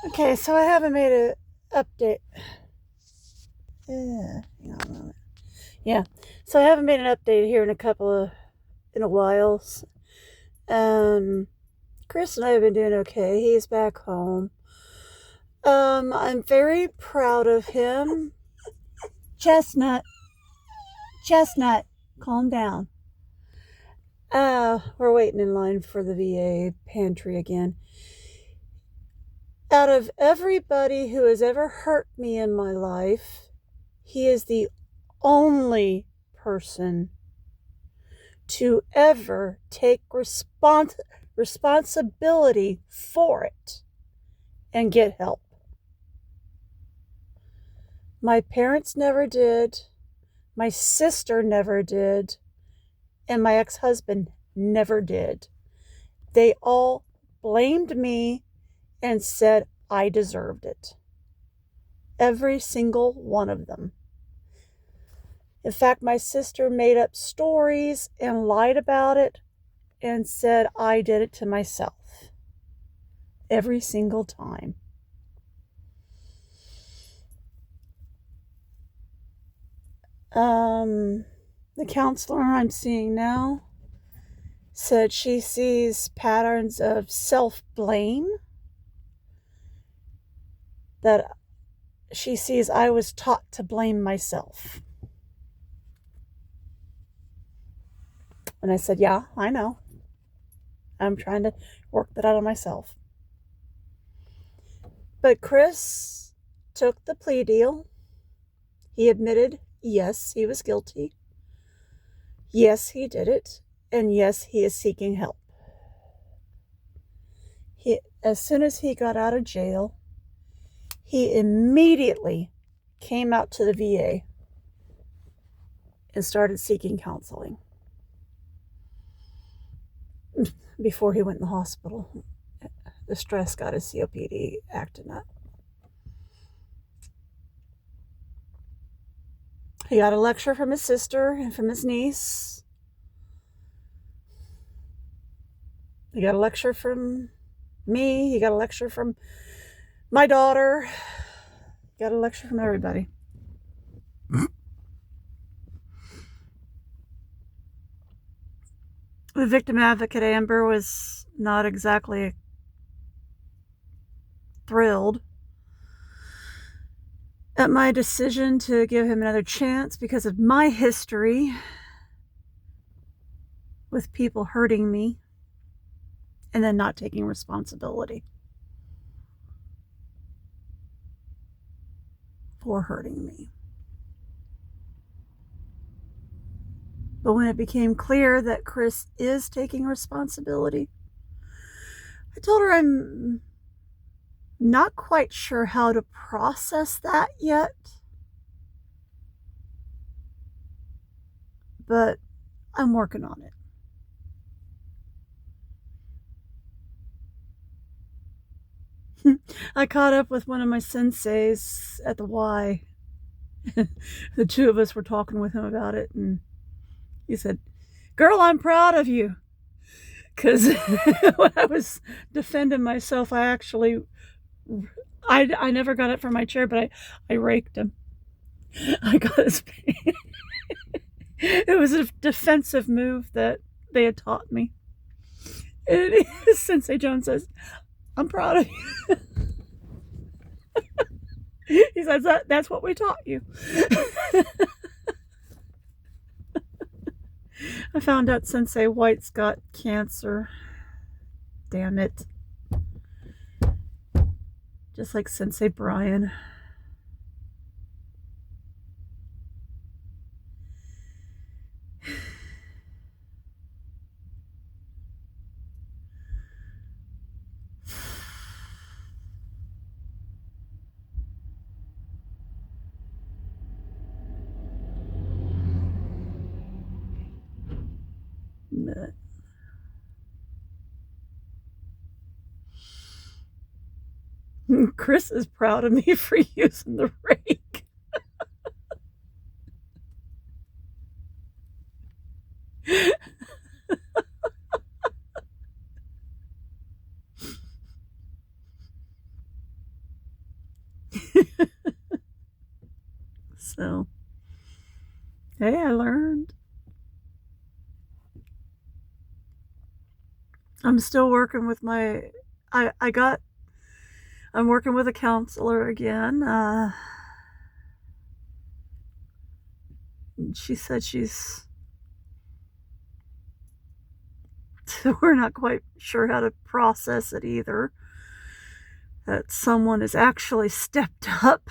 Okay, so I haven't made an update. Hang on a moment. Yeah, so I haven't made an update here in a while. Um, Chris and I have been doing okay. He's back home. I'm very proud of him. Chestnut, Chestnut, calm down. We're waiting in line for the VA pantry again. Out of everybody who has ever hurt me in my life, he is the only person to ever take responsibility for it and get help. My parents never did, my sister never did, and my ex-husband never did. They all blamed me and said I deserved it. Every single one of them. In fact, my sister made up stories and lied about it and said I did it to myself. Every single time. The counselor I'm seeing now said she sees patterns of self-blame, that she sees I was taught to blame myself. And I said, yeah, I know. I'm trying to work that out on myself. But Chris took the plea deal. He admitted, yes, he was guilty. Yes, he did it. And yes, he is seeking help. As soon as he got out of jail, he immediately came out to the VA and started seeking counseling before he went in the hospital. The stress got his COPD acting up. He got a lecture from his sister and from his niece. He got a lecture from me. He got a lecture from my daughter. He got a lecture from everybody. The victim advocate, Amber, was not exactly thrilled at my decision to give him another chance because of my history with people hurting me and then not taking responsibility for hurting me. But when it became clear that Chris is taking responsibility, I told her I'm not quite sure how to process that yet, but I'm working on it. I caught up with one of my senseis at the Y. The two of us were talking with him about it, and he said, "Girl, I'm proud of you." Because when I was defending myself, I never got up from my chair, but I raked him. I got his pain. It was a defensive move that they had taught me. And Sensei Jones says, "I'm proud of you." He says, that's what we taught you. I found out Sensei White's got cancer. Damn it. Just like Sensei Brian. But Chris is proud of me for using the rake. So, hey, I learned. I'm still working with my. I got. I'm working with a counselor again. She said she's. We're not quite sure how to process it either. That someone has actually stepped up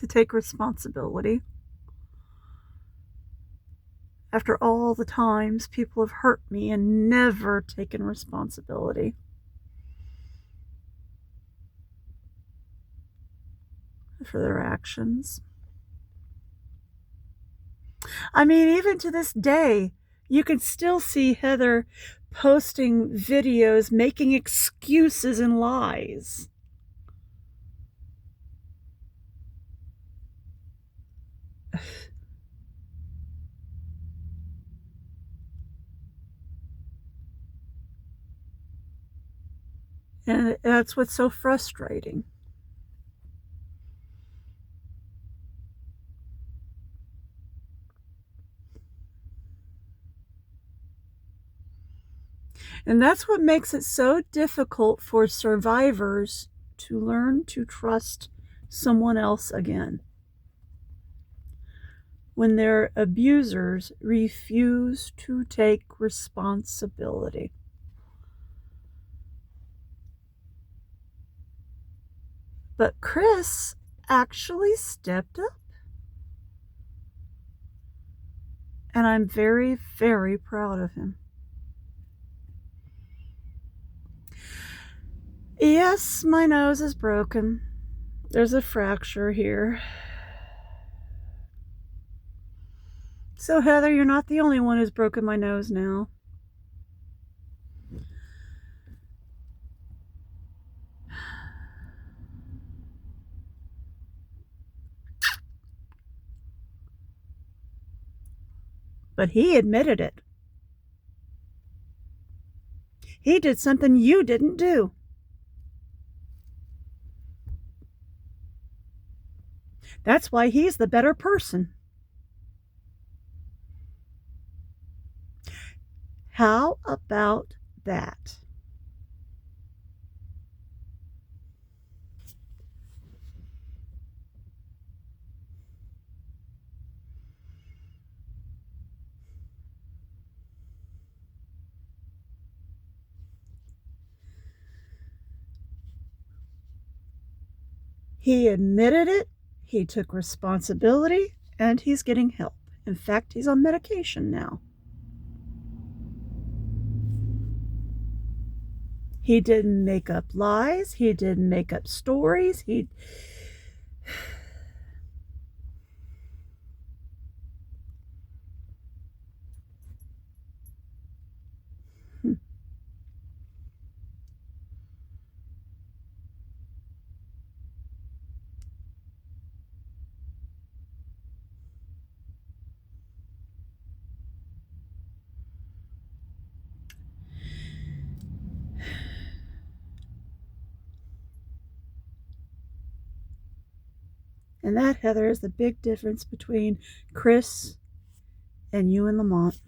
to take responsibility. After all the times people have hurt me and never taken responsibility for their actions. I mean, even to this day, you can still see Heather posting videos making excuses and lies. And that's what's so frustrating. And that's what makes it so difficult for survivors to learn to trust someone else again. When their abusers refuse to take responsibility. But Chris actually stepped up. And I'm very, very proud of him. Yes, my nose is broken. There's a fracture here. So, Heather, you're not the only one who's broken my nose now. But he admitted it. He did something you didn't do. That's why he's the better person. How about that? He admitted it, he took responsibility, and he's getting help. In fact, he's on medication now. He didn't make up lies. He didn't make up stories. And that, Heather, is the big difference between Chris and you and LaMonte.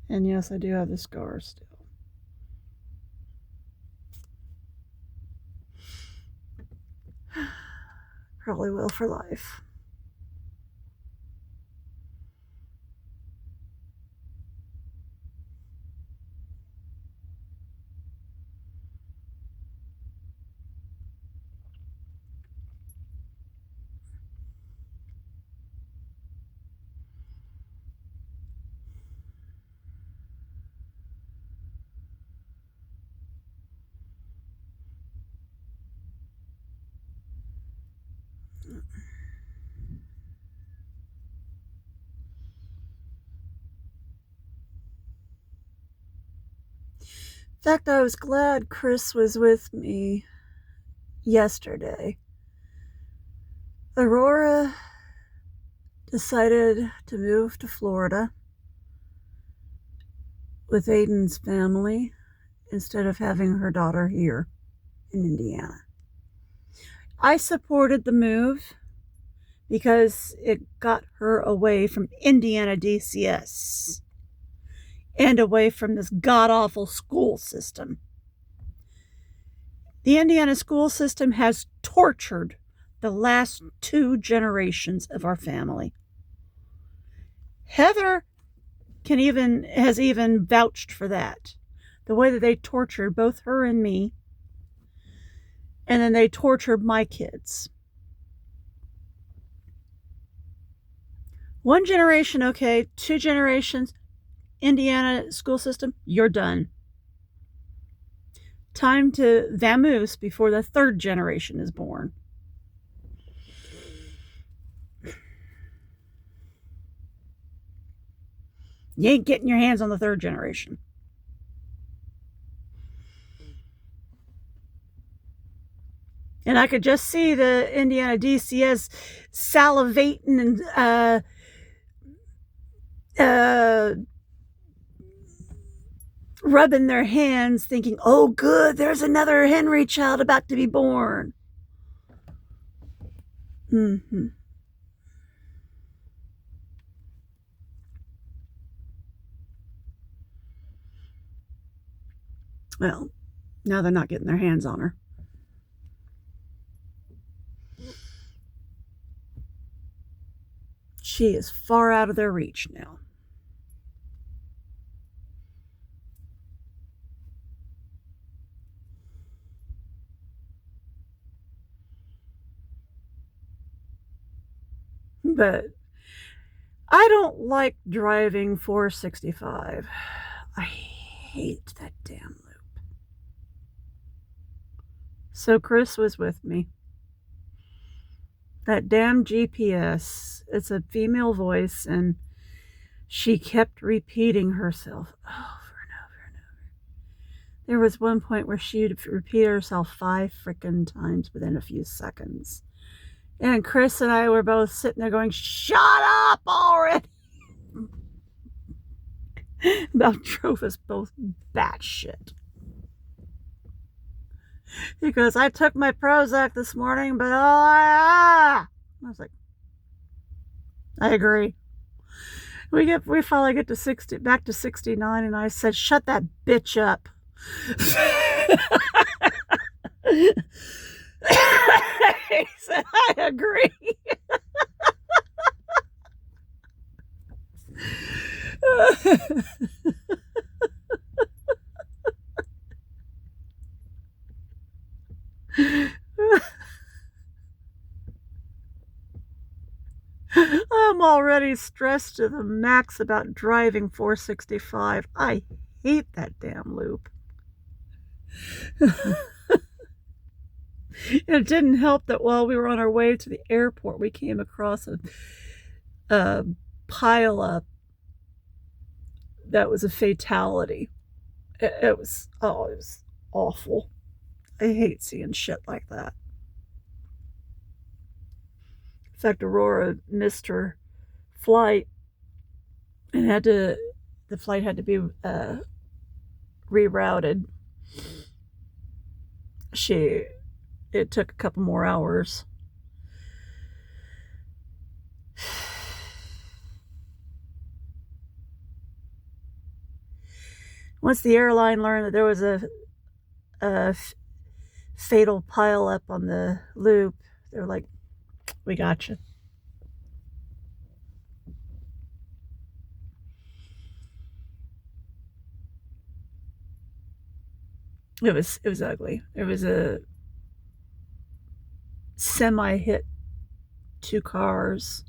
And yes, I do have the scars still. Probably will for life. In fact, I was glad Chris was with me yesterday. Aurora decided to move to Florida. with Aiden's family instead of having her daughter here in Indiana. I supported the move because it got her away from Indiana DCS and away from this god-awful school system. The Indiana school system has tortured the last 2 generations of our family. Heather has even vouched for that. The way that they tortured both her and me, and then they tortured my kids. 1 generation, okay. 2 generations, Indiana school system, you're done. Time to vamoose before the 3rd generation is born. You ain't getting your hands on the 3rd generation. And I could just see the Indiana DCS salivating and rubbing their hands, thinking, oh, good, there's another Henry child about to be born. Mm-hmm. Well, now they're not getting their hands on her. She is far out of their reach now. But I don't like driving 465. I hate that damn loop. So Chris was with me. That damn GPS, it's a female voice, and she kept repeating herself over and over and over. There was one point where she would repeat herself 5 frickin' times within a few seconds. And Chris and I were both sitting there going, shut up already! About drove us both batshit. He goes, I took my Prozac this morning, but I was like, I agree. We finally get to back to 69, and I said, shut that bitch up. He said, I agree. I'm already stressed to the max about driving 465. I hate that damn loop. It didn't help that while we were on our way to the airport, we came across a pile-up that was a fatality. It was awful. I hate seeing shit like that. In fact, Aurora missed her flight and the flight had to be rerouted. It took a couple more hours. Once the airline learned that there was a fatal pile-up on the loop, they were like, we got you. It was ugly. It was a semi hit 2 cars.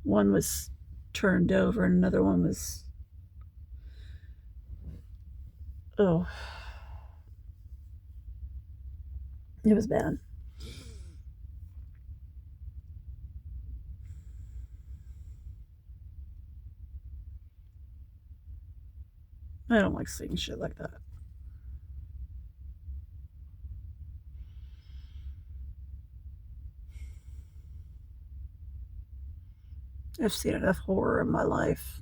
One was turned over and another one was, it was bad. I don't like seeing shit like that. I've seen enough horror in my life.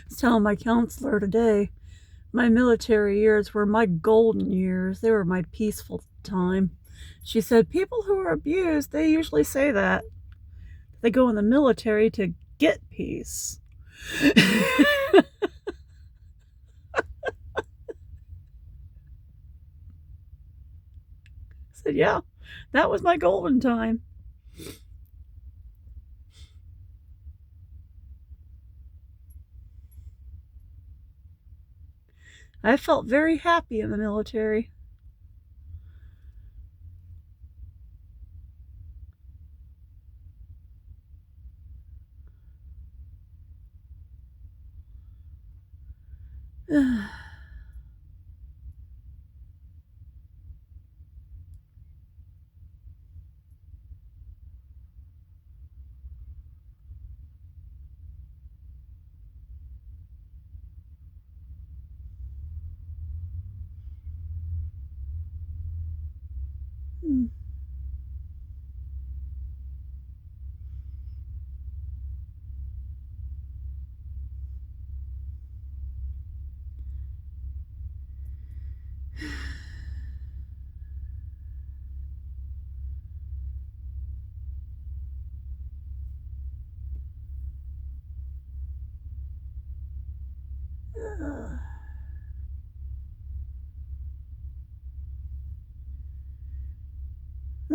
was telling my counselor today, my military years were my golden years. They were my peaceful time. She said, people who are abused, they usually say that. They go in the military to get peace. I said, yeah, that was my golden time. I felt very happy in the military.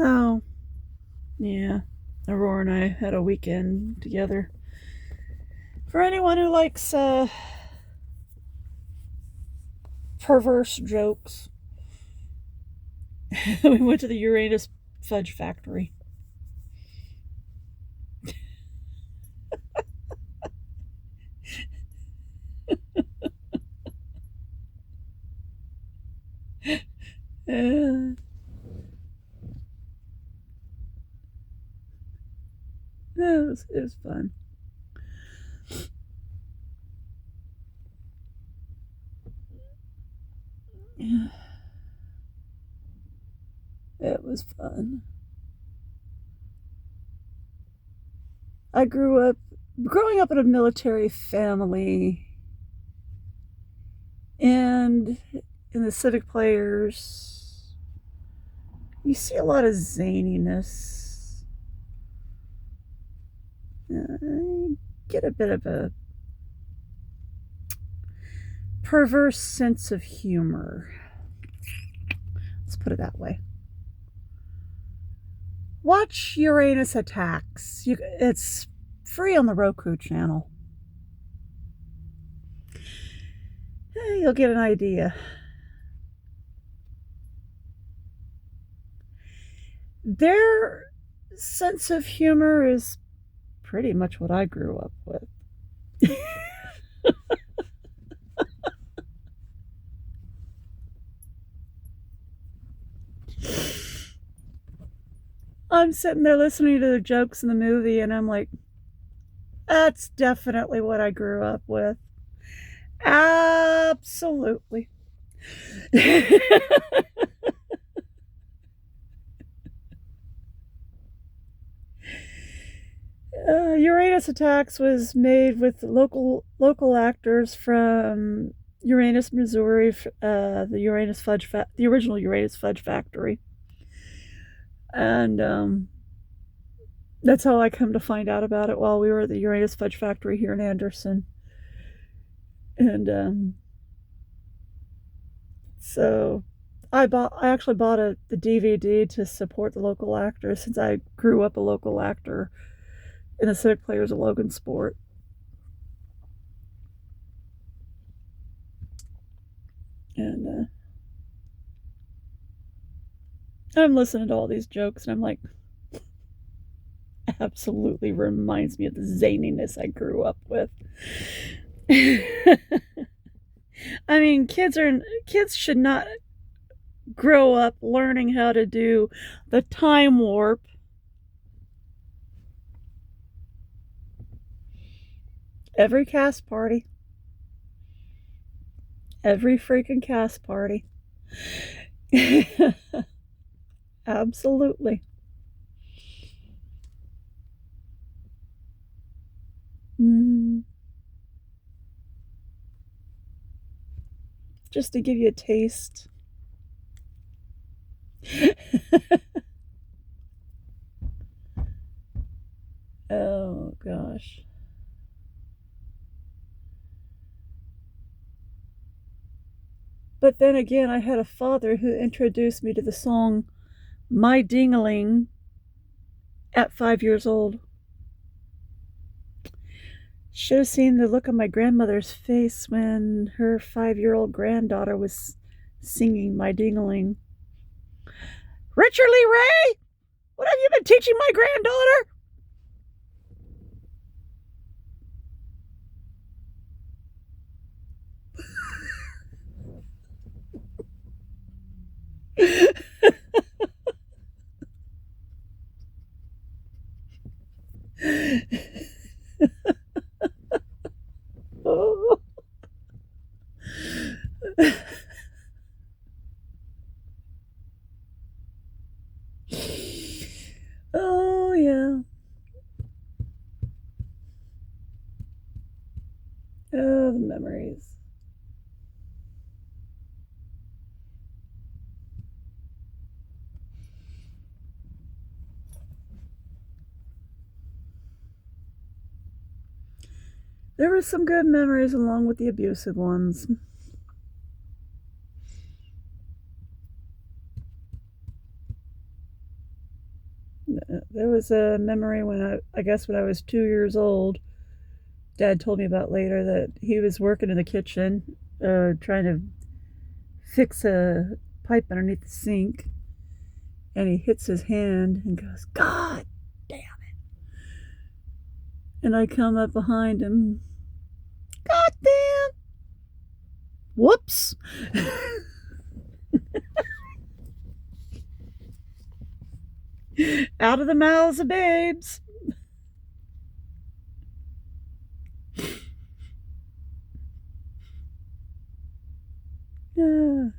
Oh, yeah. Aurora and I had a weekend together. For anyone who likes perverse jokes, we went to the Uranus Fudge Factory. It was fun. It was fun. Growing up in a military family, and in the civic players, you see a lot of zaniness. I get a bit of a perverse sense of humor. Let's put it that way. Watch Uranus Attacks. It's free on the Roku channel. You'll get an idea. Their sense of humor is pretty much what I grew up with. I'm sitting there listening to the jokes in the movie, and I'm like, that's definitely what I grew up with. Absolutely. Uranus Attacks was made with local actors from Uranus, Missouri, the original Uranus Fudge Factory, and that's how I come to find out about it while we were at the Uranus Fudge Factory here in Anderson, and so I actually bought the DVD to support the local actors since I grew up a local actor in the civic players of Logan Sport. And I'm listening to all these jokes, and I'm like, absolutely reminds me of the zaniness I grew up with. I mean, kids should not grow up learning how to do the time warp. Every cast party. Every freaking cast party. Absolutely. just to give you a taste. Oh, gosh. But then again, I had a father who introduced me to the song My Dingaling at 5 years old. Should have seen the look on my grandmother's face when her 5-year-old granddaughter was singing My Dingaling. Richard Lee Ray, what have you been teaching my granddaughter? Oh. Oh, yeah. Oh, the memories. There were some good memories along with the abusive ones. There was a memory when I guess when I was 2 years old. Dad told me about later that he was working in the kitchen, trying to fix a pipe underneath the sink, and he hits his hand and goes, "God damn it!" And I come up behind him, "God damn! Whoops!" Out of the mouths of babes. Yeah.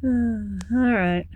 All right.